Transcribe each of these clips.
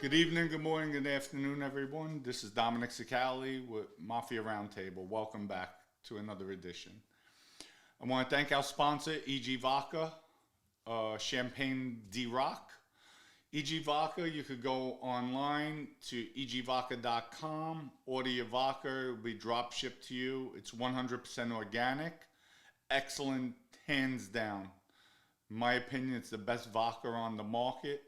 Good evening, good morning, good afternoon, everyone. This is Dominic Cicale with Mafia Roundtable. Welcome back to another edition. I want to thank our sponsor, EG Vodka, Champagne D-Rock. EG Vodka, you could go online to egvodka.com, order your vodka, it will be drop shipped to you. It's 100% organic, excellent, hands down. In my opinion, it's the best vodka on the market.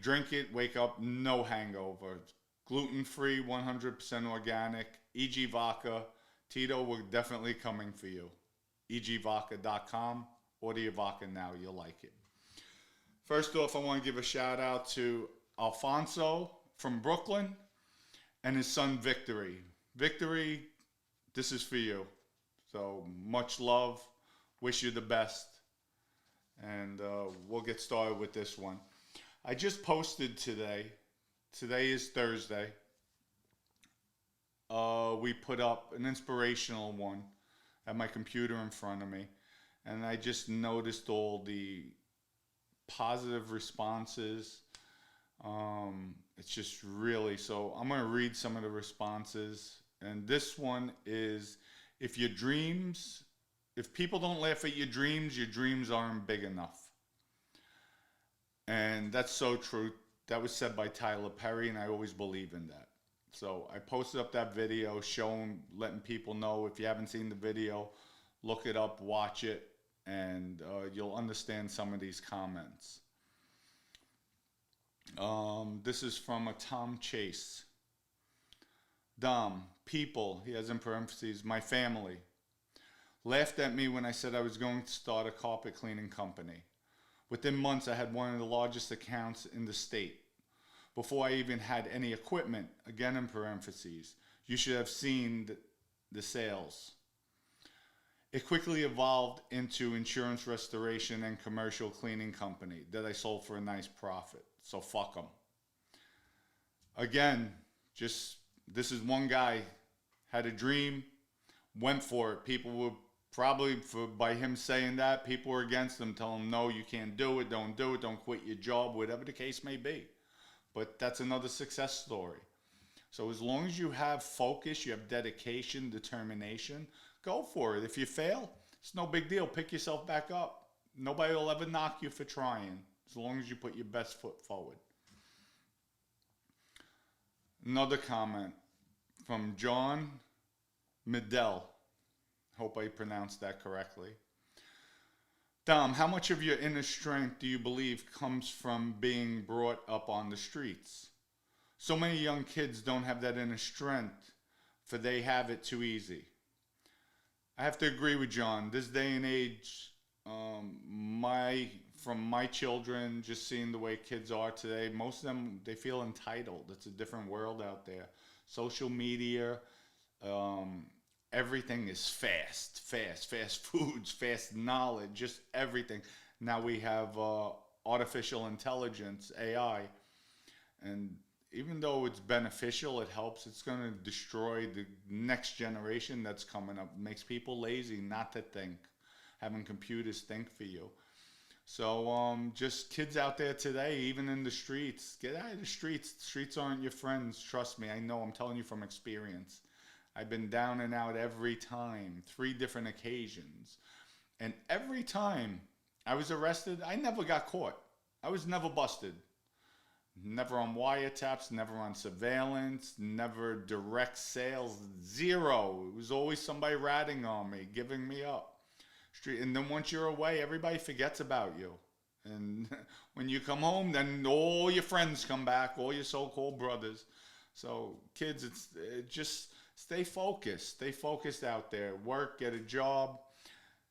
Drink it, wake up, no hangover. Gluten-free, 100% organic. EG Vodka. Tito, we're definitely coming for you. egvodka.com. Order your vodka now. You'll like it. First off, I want to give a shout out to Alfonso from Brooklyn and his son Victory. Victory, this is for you. So much love. Wish you the best. And we'll get started with this one. I just posted today. Today is Thursday. We put up an inspirational one at my computer in front of me. And I just noticed all the positive responses. It's just really, so I'm going to read some of the responses. And this one is, if people don't laugh at your dreams aren't big enough. And that's so true. That was said by Tyler Perry, and I always believe in that. So I posted up that video letting people know, if you haven't seen the video, look it up, watch it, and you'll understand some of these comments. This is from a Tom Chase. Dom, people, he has in parentheses, my family, laughed at me when I said I was going to start a carpet cleaning company. Within months, I had one of the largest accounts in the state. Before I even had any equipment, again in parentheses, you should have seen the sales. It quickly evolved into insurance restoration and commercial cleaning company that I sold for a nice profit. So fuck them. Again, this is one guy, had a dream, went for it. People were probably, by him saying that, people were against him, telling him, no, you can't do it, don't quit your job, whatever the case may be. But that's another success story. So as long as you have focus, you have dedication, determination, go for it. If you fail, it's no big deal. Pick yourself back up. Nobody will ever knock you for trying, as long as you put your best foot forward. Another comment from John Midell. Hope I pronounced that correctly. Dom, how much of your inner strength do you believe comes from being brought up on the streets? So many young kids don't have that inner strength, for they have it too easy. I have to agree with John. This day and age, from my children, just seeing the way kids are today, most of them, they feel entitled. It's a different world out there. Social media, everything is fast foods, fast knowledge, just everything. Now we have artificial intelligence, AI, and even though it's beneficial, it helps, it's going to destroy the next generation that's coming up. It makes people lazy not to think, having computers think for you. So just kids out there today, even in the streets, get out of the streets. The streets aren't your friends, trust me. I know, I'm telling you from experience. I've been down and out every time, 3 different occasions. And every time I was arrested, I never got caught. I was never busted. Never on wiretaps, never on surveillance, never direct sales, zero. It was always somebody ratting on me, giving me up. And then once you're away, everybody forgets about you. And when you come home, then all your friends come back, all your so-called brothers. So kids, it's just... Stay focused out there. Work, get a job,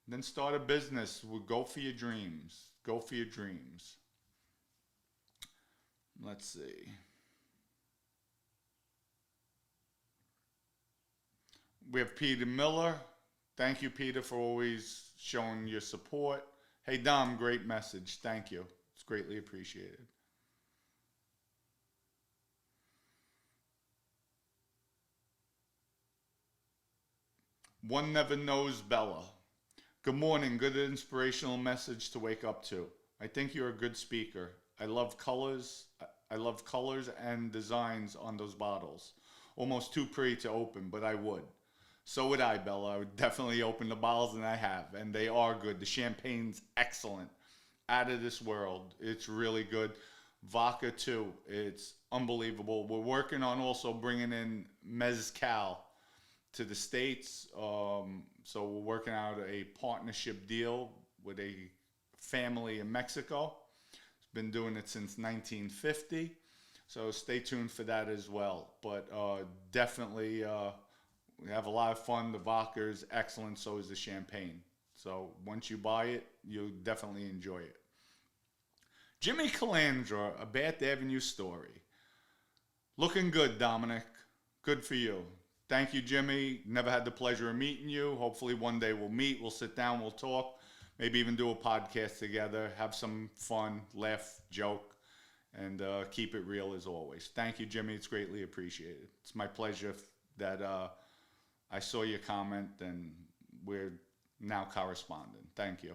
then start a business. Go for your dreams. Go for your dreams. Let's see. We have Peter Miller. Thank you, Peter, for always showing your support. Hey, Dom, great message. Thank you. It's greatly appreciated. One Never Knows Bella. Good morning. Good inspirational message to wake up to. I think you're a good speaker. I love colors. I love colors and designs on those bottles. Almost too pretty to open, but I would. So would I, Bella. I would definitely open the bottles, and I have, and they are good. The champagne's excellent, out of this world. It's really good. Vodka too. It's unbelievable. We're working on also bringing in mezcal to the states. So we're working out a partnership deal with a family in Mexico. It's been doing it since 1950. So stay tuned for that as well. But definitely, we have a lot of fun. The vodka is excellent. So is the champagne. So once you buy it, you'll definitely enjoy it. Jimmy Calandra, a Bath Avenue story. Looking good, Dominic. Good for you. Thank you, Jimmy. Never had the pleasure of meeting you. Hopefully one day we'll meet, we'll sit down, we'll talk, maybe even do a podcast together, have some fun, laugh, joke, and keep it real as always. Thank you, Jimmy. It's greatly appreciated. It's my pleasure that I saw your comment and we're now corresponding. Thank you.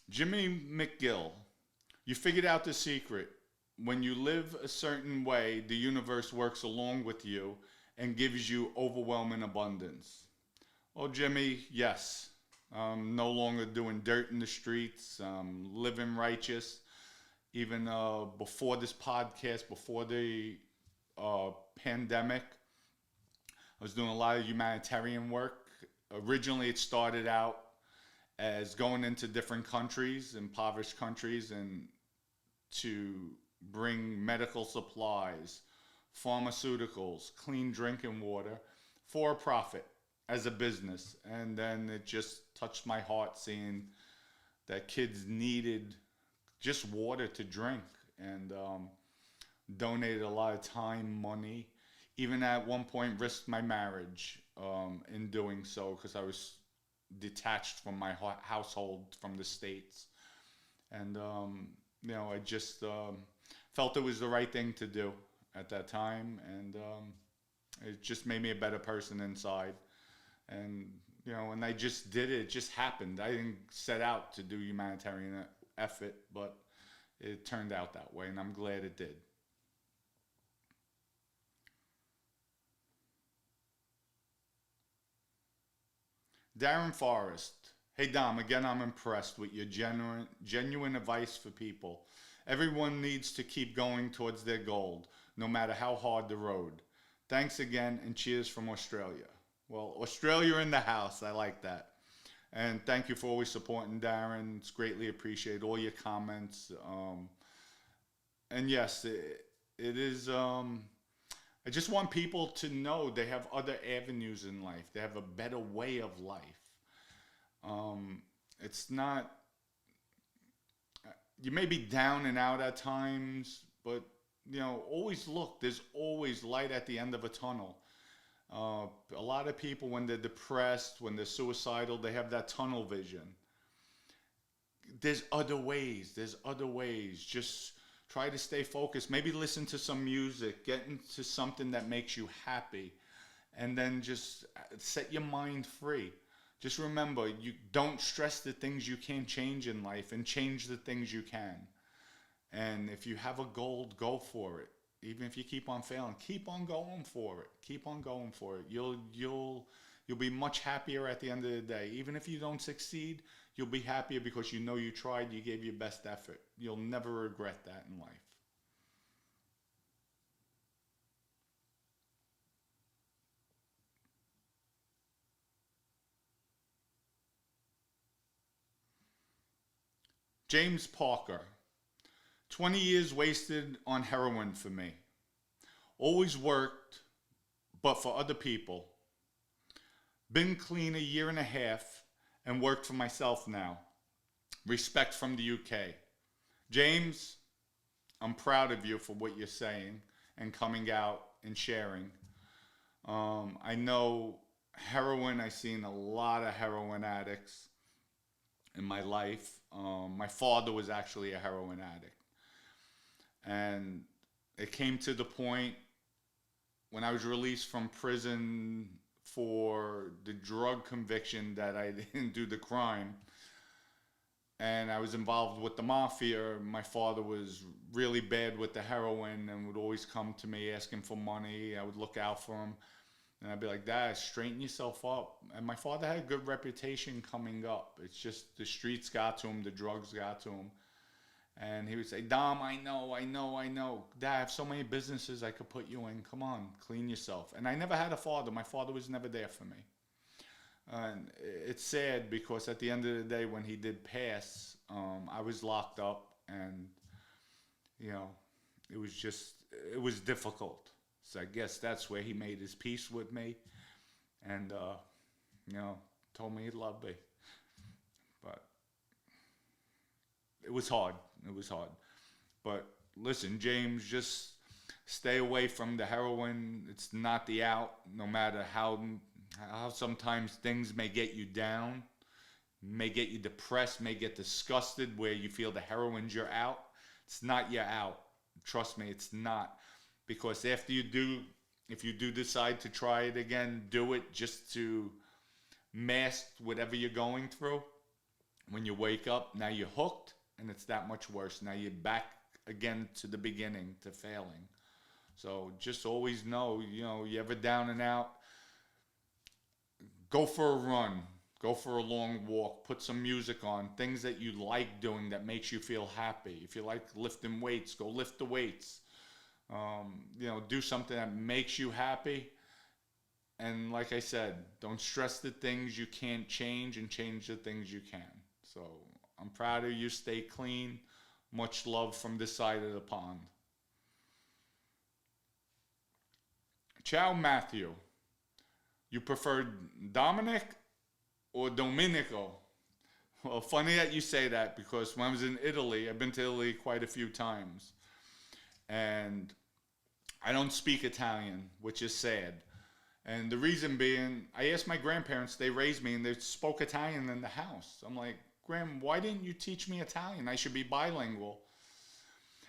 Jimmy McGill, you figured out the secret. When you live a certain way, the universe works along with you and gives you overwhelming abundance. Oh, Jimmy, yes. No longer doing dirt in the streets, living righteous. Even before this podcast, before the pandemic, I was doing a lot of humanitarian work. Originally, it started out as going into different countries, impoverished countries, and to bring medical supplies, pharmaceuticals, clean drinking water for a profit as a business. And then it just touched my heart seeing that kids needed just water to drink, and donated a lot of time, money, even at one point risked my marriage in doing so because I was detached from my household from the States. And I just felt it was the right thing to do at that time, and it just made me a better person inside. And and I just did it. It just happened. I didn't set out to do humanitarian effort, but it turned out that way, and I'm glad it did. Darren Forrest. Hey Dom, again I'm impressed with your genuine advice for people. Everyone needs to keep going towards their goal, no matter how hard the road. Thanks again, and cheers from Australia. Well, Australia in the house. I like that. And thank you for always supporting Darren. It's greatly appreciated. All your comments. And yes, it is. I just want people to know they have other avenues in life. They have a better way of life. It's not. You may be down and out at times, but always look. There's always light at the end of a tunnel. A lot of people, when they're depressed, when they're suicidal, they have that tunnel vision. There's other ways. There's other ways. Just try to stay focused. Maybe listen to some music. Get into something that makes you happy. And then just set your mind free. Just remember, you don't stress the things you can't change in life, and change the things you can. And if you have a goal, go for it. Even if you keep on failing, keep on going for it. Keep on going for it. You'll be much happier at the end of the day. Even if you don't succeed, you'll be happier because you know you tried, you gave your best effort. You'll never regret that in life. James Parker. 20 years wasted on heroin for me. Always worked, but for other people. Been clean a year and a half and worked for myself now. Respect from the UK. James, I'm proud of you for what you're saying and coming out and sharing. I know heroin, I've seen a lot of heroin addicts in my life. My father was actually a heroin addict. And it came to the point when I was released from prison for the drug conviction that I didn't do the crime. And I was involved with the mafia. My father was really bad with the heroin and would always come to me asking for money. I would look out for him. And I'd be like, Dad, straighten yourself up. And my father had a good reputation coming up. It's just the streets got to him, the drugs got to him. And he would say, Dom, I know. Dad, I have so many businesses I could put you in. Come on, clean yourself. And I never had a father. My father was never there for me. And it's sad because at the end of the day, when he did pass, I was locked up, and you know, it was difficult. So I guess that's where he made his peace with me, and you know, told me he loved me. But it was hard. It was hard. But listen, James, just stay away from the heroin. It's not the out, no matter how sometimes things may get you down, may get you depressed, may get disgusted where you feel the heroin's your out. It's not your out. Trust me, it's not. Because after you do, if you do decide to try it again, do it just to mask whatever you're going through. When you wake up, now you're hooked, and it's that much worse. Now you're back again to the beginning, to failing. So just always know, you know, you ever down and out, go for a run, go for a long walk, put some music on, things that you like doing that makes you feel happy. If you like lifting weights, go lift the weights. You know, do something that makes you happy. And like I said, don't stress the things you can't change, and change the things you can. So I'm proud of you. Stay clean. Much love from this side of the pond. Ciao, Matthew. You prefer Dominic or Domenico? Well, funny that you say that, because when I was in Italy, I've been to Italy quite a few times, and I don't speak Italian, which is sad. And the reason being, I asked my grandparents, they raised me, and they spoke Italian in the house. I'm like, Graham, why didn't you teach me Italian? I should be bilingual.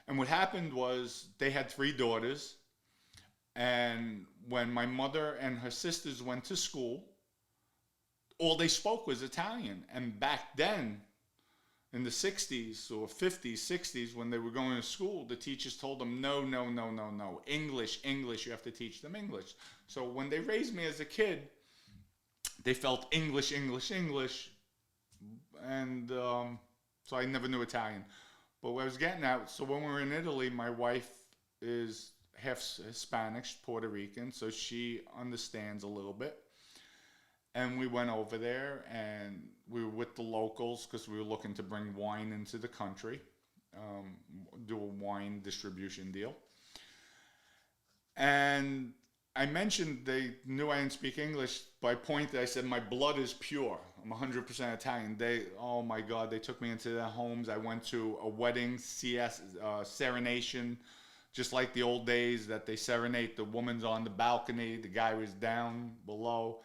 And what happened was, they had 3 daughters, and when my mother and her sisters went to school, all they spoke was Italian. And back then, in the 60s or 50s, 60s, when they were going to school, the teachers told them, no, English, you have to teach them English. So when they raised me as a kid, they felt English, and so I never knew Italian. But what I was getting at, so when we were in Italy, my wife is half Hispanic, Puerto Rican, so she understands a little bit. And we went over there, and we were with the locals because we were looking to bring wine into the country, do a wine distribution deal. And I mentioned they knew I didn't speak English, but I pointed, I said, my blood is pure. I'm 100% Italian. Oh my God, they took me into their homes. I went to a wedding, serenation, just like the old days that they serenade. The woman's on the balcony, the guy was down below.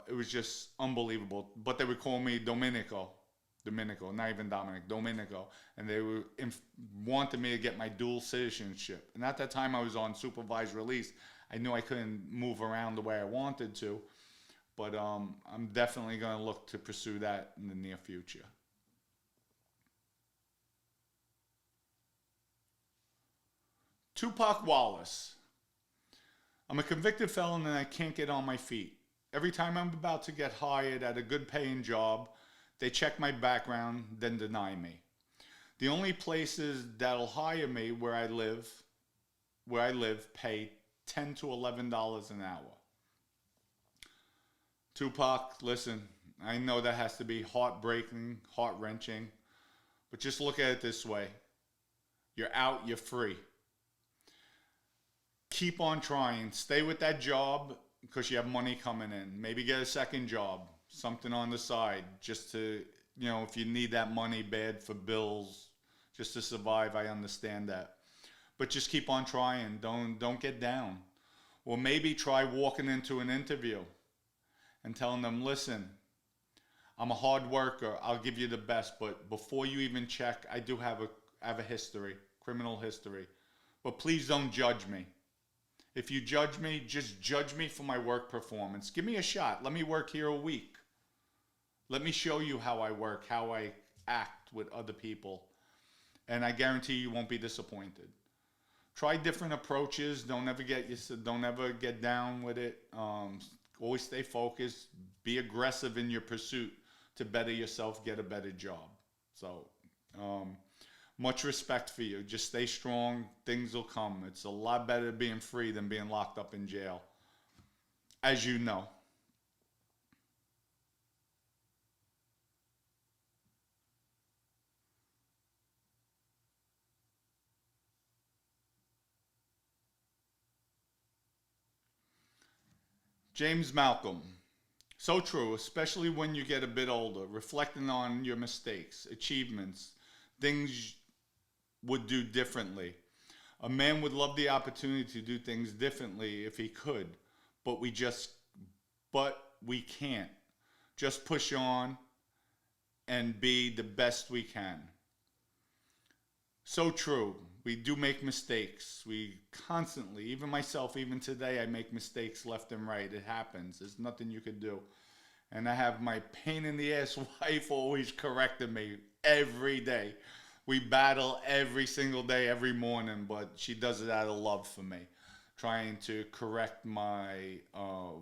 It was just unbelievable. But they would call me Domenico, not even Dominic, Domenico. And they wanted me to get my dual citizenship. And at that time I was on supervised release. I knew I couldn't move around the way I wanted to. But I'm definitely going to look to pursue that in the near future. Tupac Wallace. I'm a convicted felon and I can't get on my feet. Every time I'm about to get hired at a good paying job, they check my background, then deny me. The only places that'll hire me where I live, pay $10 to $11 an hour. Tupac, listen, I know that has to be heartbreaking, heart-wrenching, but just look at it this way. You're out, you're free. Keep on trying. Stay with that job because you have money coming in. Maybe get a second job, something on the side, just to, you know, if you need that money bad for bills, just to survive. I understand that. But just keep on trying. Don't get down. Or maybe try walking into an interview and telling them, listen, I'm a hard worker. I'll give you the best. But before you even check, I do have a history, criminal history. But please don't judge me. If you judge me, just judge me for my work performance. Give me a shot. Let me work here a week. Let me show you how I work, how I act with other people. And I guarantee you won't be disappointed. Try different approaches. Don't ever get down with it. Always stay focused. Be aggressive in your pursuit to better yourself, get a better job. So, much respect for you. Just stay strong. Things will come. It's a lot better being free than being locked up in jail, as you know. James Malcolm. So true, especially when you get a bit older, reflecting on your mistakes, achievements, things would do differently. A man would love the opportunity to do things differently if he could, but we can't. Just push on and be the best we can. So true. We do make mistakes. We constantly, even myself, even today, I make mistakes left and right. It happens. There's nothing you can do. And I have my pain in the ass wife always correcting me every day. We battle every single day, every morning, but she does it out of love for me. Trying to correct my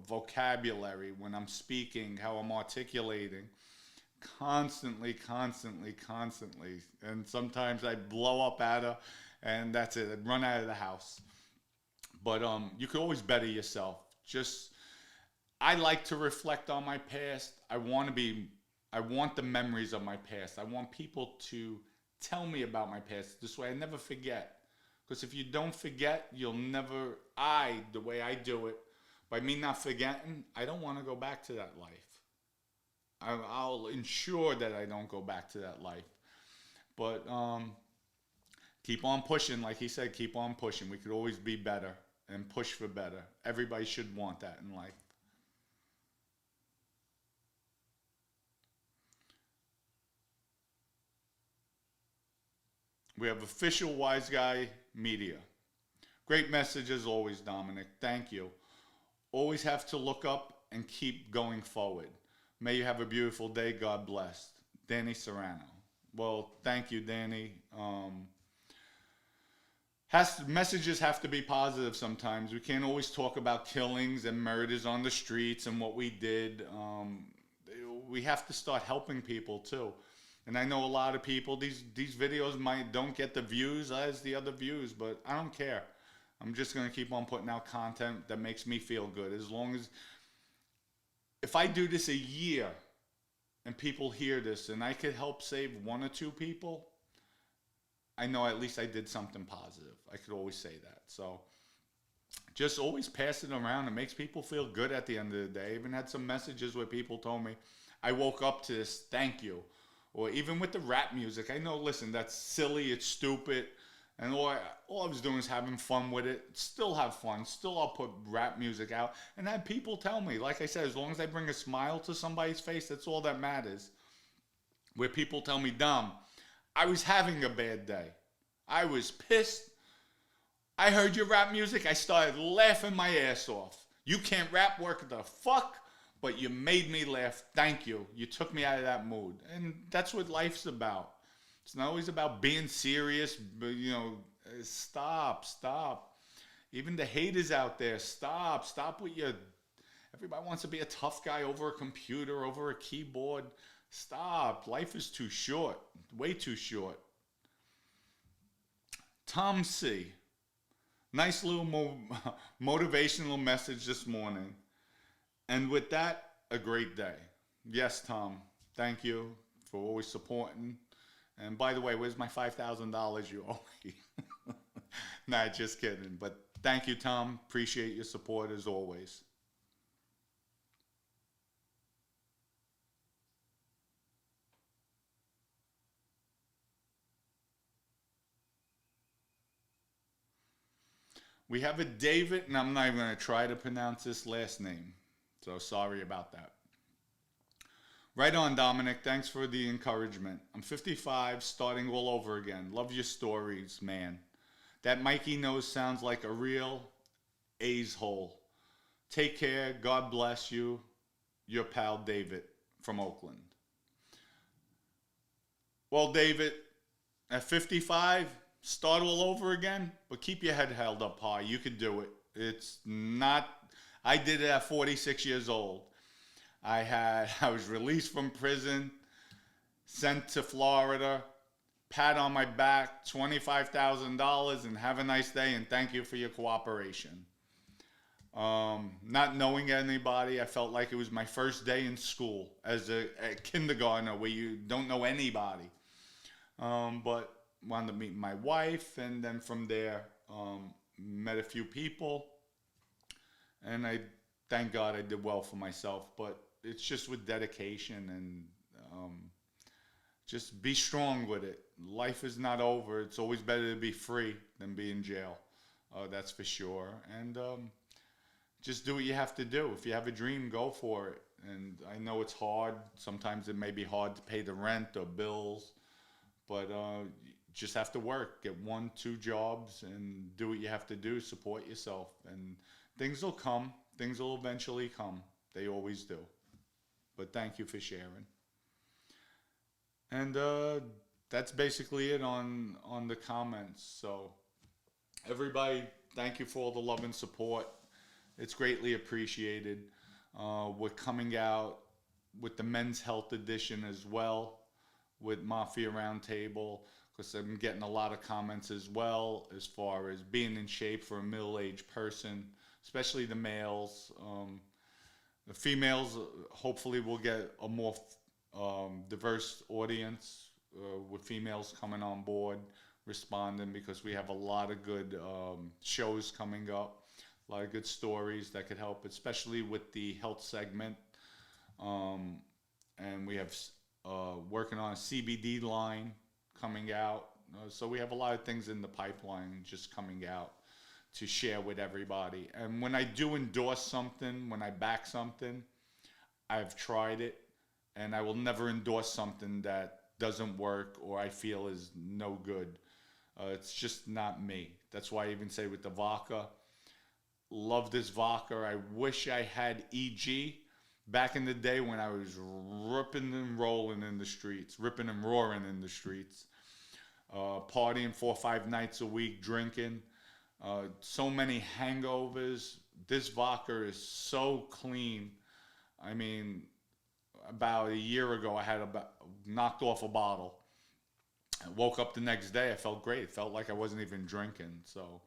vocabulary when I'm speaking, how I'm articulating. Constantly, constantly, constantly. And sometimes I blow up at her, and that's it. I'd run out of the house. But you could always better yourself. Just I like to reflect on my past. I want the memories of my past. I want people to tell me about my past. This way I never forget. Because if you don't forget, you'll never, the way I do it, by me not forgetting, I don't want to go back to that life. I'll ensure that I don't go back to that life. But keep on pushing. Like he said, keep on pushing. We could always be better and push for better. Everybody should want that in life. We have official Wise Guy Media. Great message as always, Dominic. Thank you. Always have to look up and keep going forward. May you have a beautiful day. God bless. Danny Serrano. Well, thank you, Danny. Messages have to be positive sometimes. We can't always talk about killings and murders on the streets and what we did. We have to start helping people too. And I know a lot of people, these videos don't get the views as the other views, but I don't care. I'm just going to keep on putting out content that makes me feel good. As long as, if I do this a year and people hear this and I could help save one or two people, I know at least I did something positive. I could always say that. So just always pass it around. It makes people feel good at the end of the day. I even had some messages where people told me, I woke up to this, thank you. Or even with the rap music, I know, listen, that's silly, it's stupid. And all I was doing is having fun with it. Still have fun. Still I'll put rap music out. And have people tell me, like I said, as long as I bring a smile to somebody's face, that's all that matters. Where people tell me, Dom, I was having a bad day. I was pissed. I heard your rap music. I started laughing my ass off. You can't rap, work the fuck, but you made me laugh. Thank you. You took me out of that mood. And that's what life's about. It's not always about being serious, but, stop. Even the haters out there, stop with your, everybody wants to be a tough guy over a computer, over a keyboard. Stop. Life is too short, way too short. Tom C. Nice little motivational message this morning. And with that, a great day. Yes, Tom, thank you for always supporting. And by the way, where's my $5,000 you owe me? Nah, just kidding. But thank you, Tom. Appreciate your support as always. We have a David, and I'm not even going to try to pronounce this last name. So sorry about that. Right on, Dominic. Thanks for the encouragement. I'm 55, starting all over again. Love your stories, man. That Mikey nose sounds like a real A's hole. Take care. God bless you. Your pal David from Oakland. Well, David, at 55, start all over again, but keep your head held up high. You can do it. It's not. I did it at 46 years old. I was released from prison, sent to Florida, pat on my back, $25,000, and have a nice day, and thank you for your cooperation. Not knowing anybody, I felt like it was my first day in school as a kindergartner where you don't know anybody. But wanted to meet my wife, and then from there, met a few people, and I thank God I did well for myself. But it's just with dedication and just be strong with it. Life is not over. It's always better to be free than be in jail. That's for sure. And just do what you have to do. If you have a dream, go for it. And I know it's hard. Sometimes it may be hard to pay the rent or bills, but just have to work. Get 1, 2 jobs and do what you have to do. Support yourself. And things will come. Things will eventually come. They always do. But thank you for sharing. And that's basically it on the comments. So everybody, thank you for all the love and support. It's greatly appreciated. We're coming out with the Men's Health Edition as well with Mafia Roundtable, because I'm getting a lot of comments as well as far as being in shape for a middle-aged person, especially the males. The females, hopefully we'll get a more diverse audience with females coming on board, responding, because we have a lot of good shows coming up, a lot of good stories that could help, especially with the health segment. And we have working on a CBD line coming out. So we have a lot of things in the pipeline just coming out to share with everybody. And when I do endorse something, when I back something, I've tried it, and I will never endorse something that doesn't work or I feel is no good. It's just not me. That's why I even say with the vodka, love this vodka. I wish I had EG back in the day when I was ripping and rolling in the streets, ripping and roaring in the streets, partying 4 or 5 nights a week, drinking. So many hangovers. This vodka is so clean. I mean, about a year ago, I had knocked off a bottle. I woke up the next day, I felt great. It felt like I wasn't even drinking. So,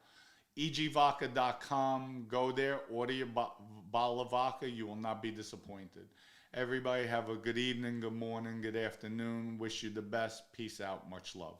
egvodka.com, go there, order your bottle of vodka. You will not be disappointed. Everybody have a good evening, good morning, good afternoon. Wish you the best. Peace out. Much love.